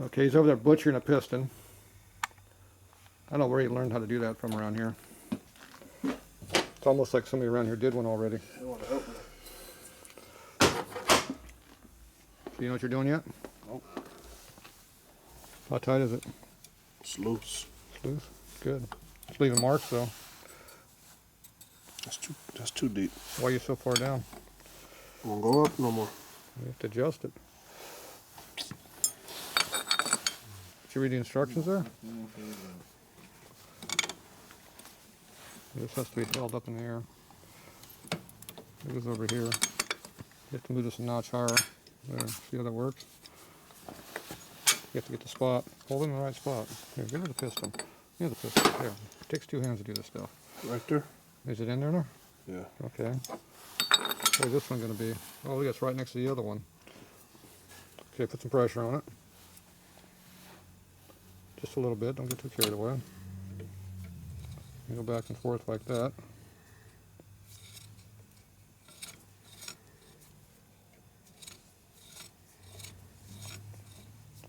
Okay, he's over there butchering a piston. I don't know where he learned how to do that from around here. It's almost like somebody around here did one already. You want to help me? Do you know what you're doing yet? Nope. How tight is it? It's loose. It's loose? Good. It's leaving marks though. That's too deep. Why are you so far down? It won't go up no more. You have to adjust it. Did you read the instructions there? This has to be held up in the air. It goes over here. You have to move this a notch higher. There, see how that works? You have to get the spot. Hold it in the right spot. Here, give her the piston. Here's the piston. There. It takes 2 hands to do this stuff. Right there? Is it in there now? Yeah. Okay. Where's this one going to be? Oh, look, it's right next to the other one. Okay, put some pressure on it. Just a little bit. Don't get too carried away. You go back and forth like that.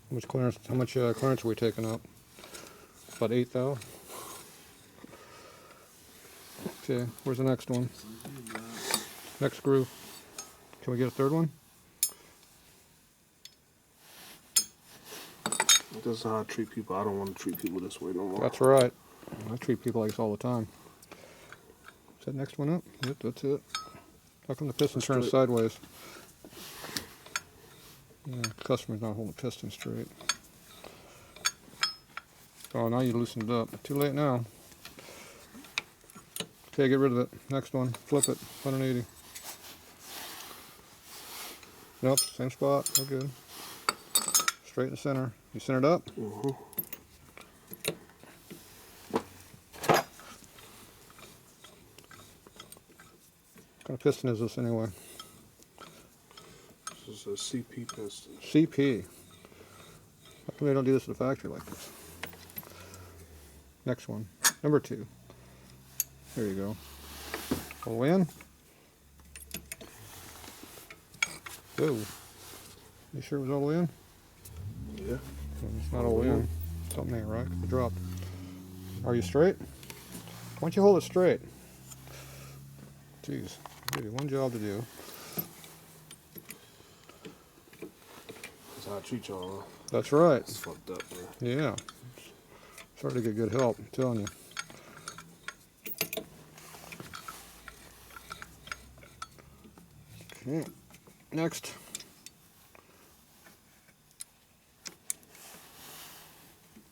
How much clearance are we taking up? About 8 thou. Okay, where's the next one? Next groove. Can we get a third one? This is how I treat people. I don't want to treat people this way no more. That's right. I treat people like this all the time. Is that next one up? Yep, that's it. How come the piston turns sideways? Yeah, the customer's not holding the piston straight. Oh, now you loosened it up. Too late now. Okay, get rid of it. Next one. Flip it. 180. Nope, same spot. We're good. Straight in the center. You centered up? Mm-hmm. What kind of piston is this anyway? This is a CP piston. CP. How come they don't do this at the factory like this? Next one. Number 2. There you go. All in. Whoa. You sure it was all in? Yeah. It's not all in. Something ain't right. It dropped. Are you straight? Why don't you hold it straight? Jeez. Give you one job to do. That's how I treat y'all. That's right. It's fucked up, man. Yeah. Starting to get good help, I'm telling you. Okay. Next.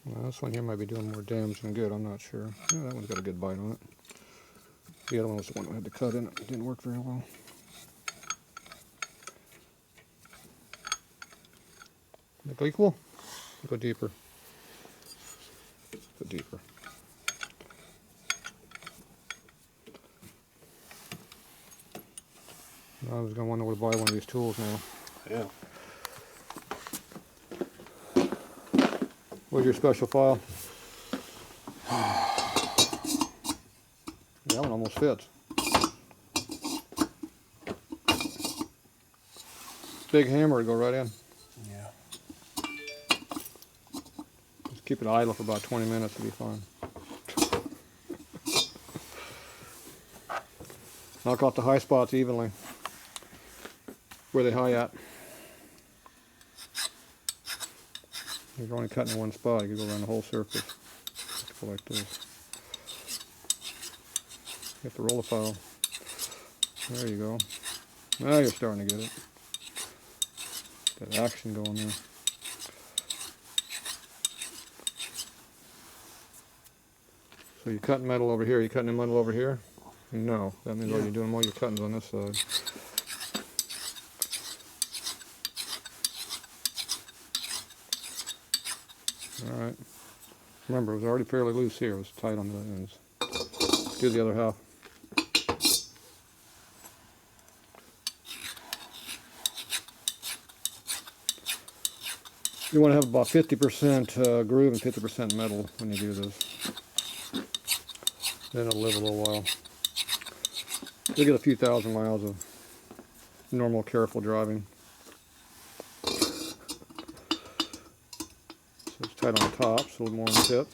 Well, this one here might be doing more damage than good, I'm not sure. Yeah, that one's got a good bite on it. The other one was the one that had the cut in it. It didn't work very well. Make it equal? Go deeper. Go deeper. I was going to wonder where to buy one of these tools now. Yeah. Where's your special file? That one almost fits. Big hammer to go right in. Yeah. Just keep it idle for about 20 minutes, it'll be fine. Knock off the high spots evenly. Where they high at. You're only cutting in one spot, you can go around the whole surface. Go like this. You have to roll the file. There you go. Now you're starting to get it. That action going there. So you're cutting metal over here, you cutting in metal over here? No, that means all you're doing all your cutting's on this side. Alright. Remember, it was already fairly loose here. It was tight on the ends. Let's do the other half. You want to have about 50% groove and 50% metal when you do this. Then it'll live a little while. You'll get a few thousand miles of normal, careful driving. tight on the top, so a little more on the tip.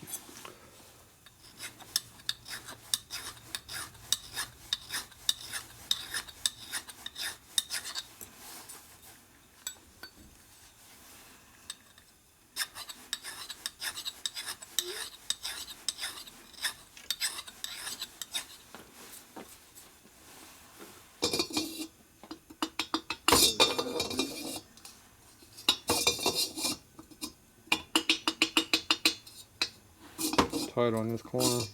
Tight on this corner.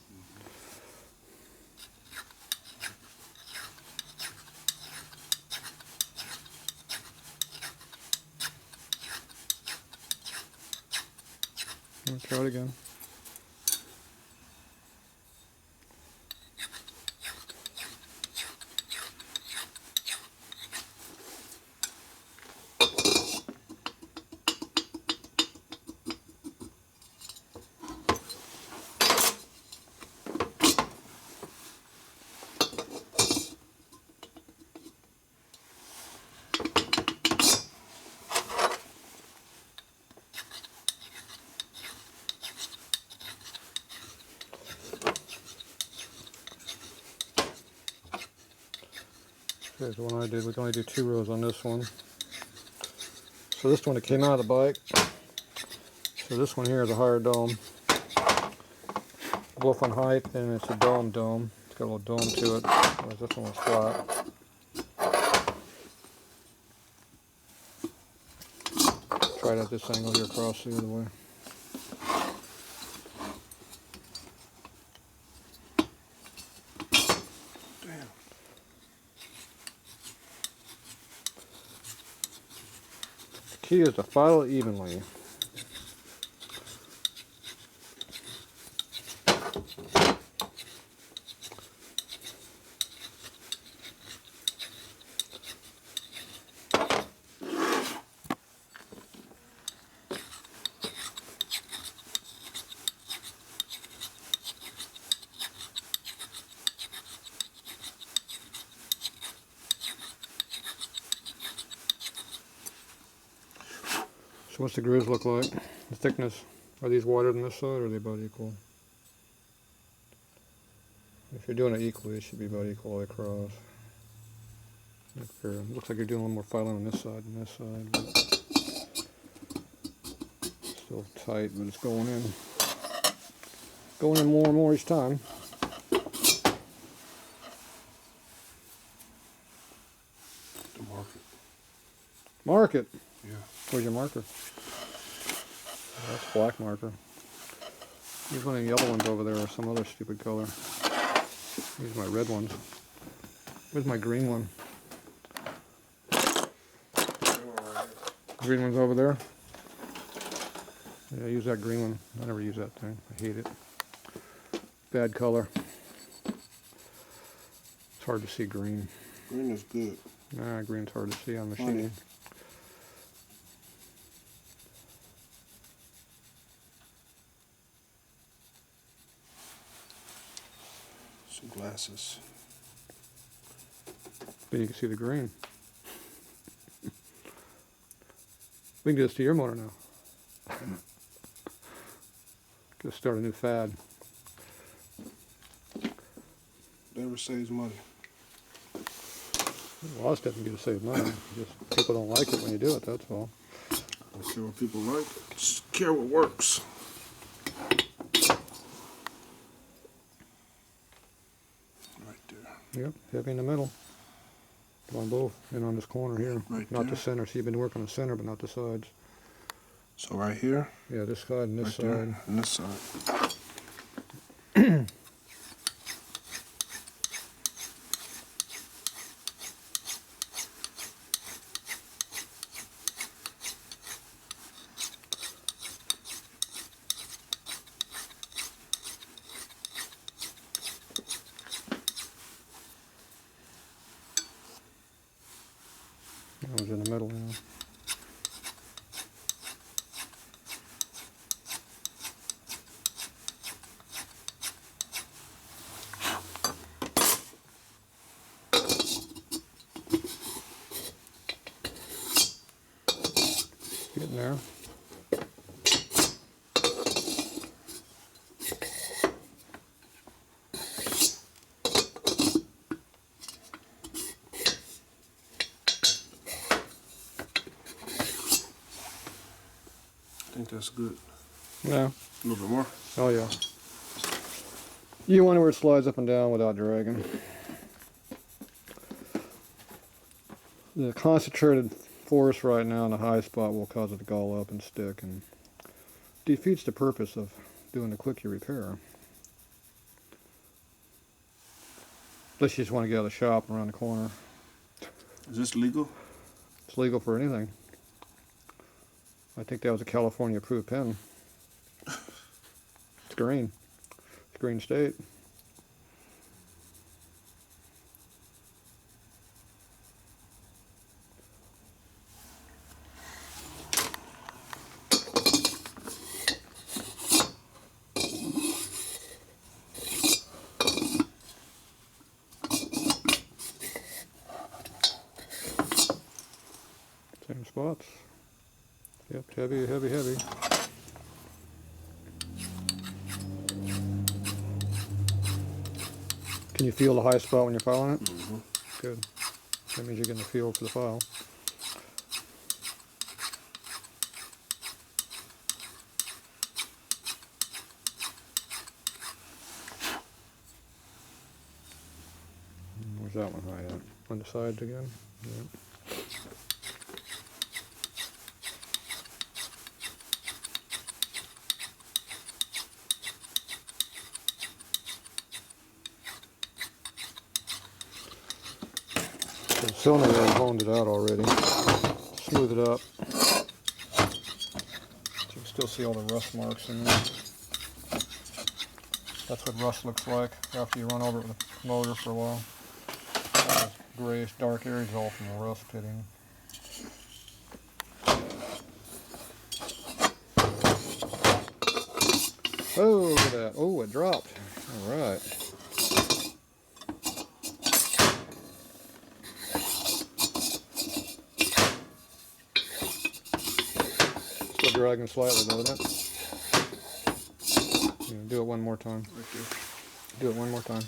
I'll try it again. Here's the one I did. We can only do 2 rows on this one. So this one, it came out of the bike. So this one here is a higher dome. Both on height, and it's a dome. It's got a little dome to it. Whereas this one was flat. Try it at this angle here across the other way. The key is to file it evenly. So what's the grooves look like? The thickness? Are these wider than this side, or are they about equal? If you're doing it equally, it should be about equal all the way across. It looks like you're doing a little more filing on this side than this side. But still tight, but it's going in. Going in more and more each time. The market. Market? Yeah. Where's your marker? That's black marker. Use one of the yellow ones over there, or some other stupid color. Use my red ones. Where's my green one? Green one's over there. Yeah, use that green one. I never use that thing. I hate it. Bad color. It's hard to see green. Green is good. Nah, green's hard to see on machining. Some glasses. Then you can see the green. We can do this to your motor now. Just start a new fad. Never saves money. Well, it's definitely good to save money. Just people don't like it when you do it, that's all. I don't care what people like. Just care what works. Right there. Yep, heavy in the middle. On both, and on this corner here. Right not there. the center. So you've been working the center, but not the sides. So right here. Yeah, this side and this Right side. there, and this side. That was in the middle now. think that's good. No. A little bit more. Oh yeah. You want it where it slides up and down without dragging. The concentrated force right now in the high spot will cause it to gall up and stick and defeats the purpose of doing the quickie repair. Unless you just want to get out of the shop and around the corner. Is this legal? It's legal for anything. I think that was a California approved pen. It's green. It's green state. Same spots. Yep, heavy, heavy, heavy. Can you feel the high spot when you're filing it? Mm-hmm. Good. That means you're getting the feel for the file. Where's that one high at? On the sides again? Yep. The cylinder head honed it out already. Smooth it up. You can still see all the rust marks in there. That's what rust looks like after you run over it with a motor for a while. All those grayish dark areas all from the rust pitting. Oh, look at that. Oh, it dropped. All right. Still dragging slightly, though, isn't it? Yeah, do it one more time. Right there. Do it one more time.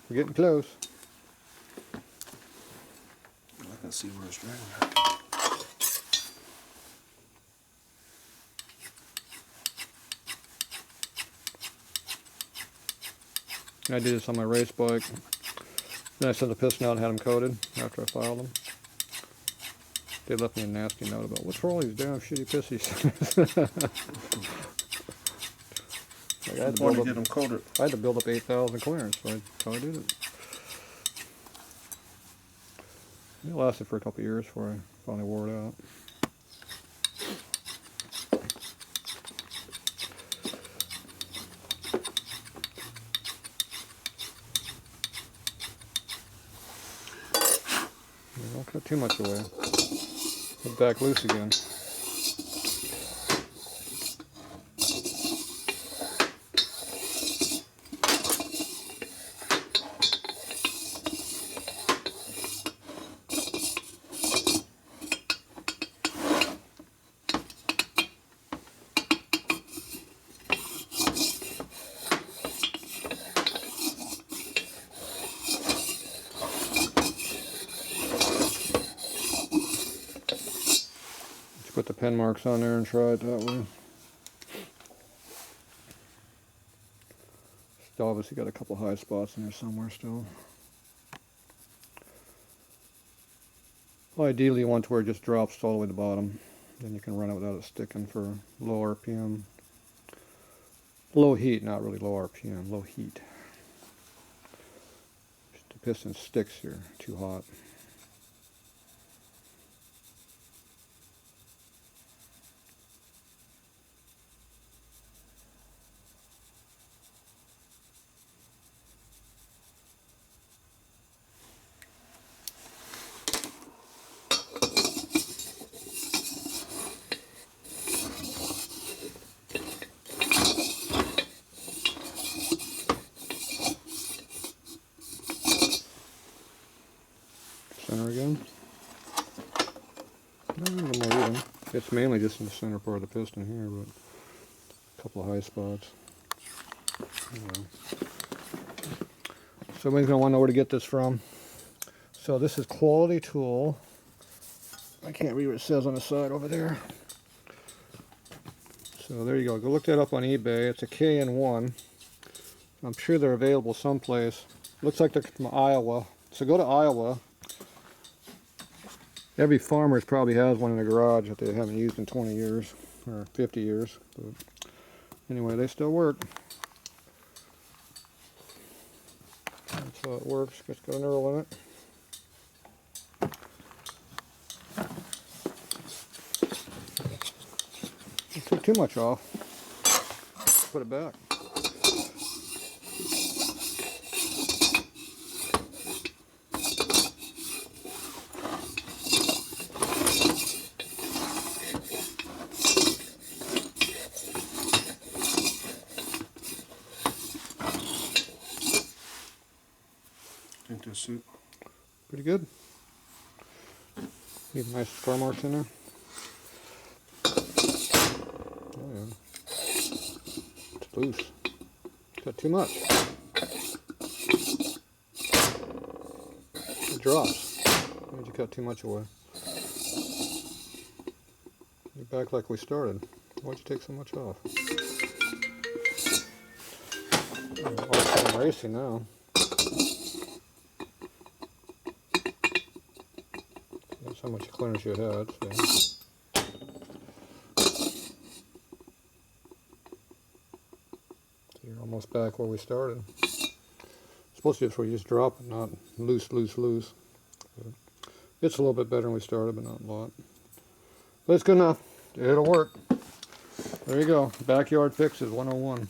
We're getting close. I can see where it's dragging. I did this on my race bike. Then I sent the piston out and had them coated after I filed them. They left me a nasty note about, what's wrong with these damn shitty pissies? Like, I had to Want build to up, get them coated. I had to build up 8,000 clearance, so that's how I did it. It lasted for a couple of years before I finally wore it out. Don't cut too much away. Put it back loose again. Put the pen marks on there and try it that way. Still obviously got a couple high spots in there somewhere still. Well, ideally you want to where it just drops all the way to the bottom. Then you can run it without it sticking for low RPM. Low heat, not really low RPM, low heat. The piston sticks here, too hot. Center again. A little more even. It's mainly just in the center part of the piston here, but a couple of high spots. Anyway. So everybody's going to want to know where to get this from. So this is Quality Tool. I can't read what it says on the side over there. So there you go. Go look that up on eBay. It's a kn-1. I'm sure they're available someplace. Looks like they're from Iowa. So go to Iowa. Every farmer probably has one in the garage that they haven't used in 20 years or 50 years. But anyway, they still work. That's how it works. Just got a knurl in it. Don't take too much off. Put it back. I think that's it. Pretty good. Need nice spur marks in there. Oh yeah. It's loose. Got too much. It drops. Why did you cut too much away? You're back like we started. Why'd you take so much off? I'm racing now. That's how much clearance you had. So. You're almost back where we started. Supposed to be where you just drop it, not loose, loose, loose. But it's a little bit better than we started, but not a lot. But it's good enough. It'll work. There you go. Backyard Fixes 101.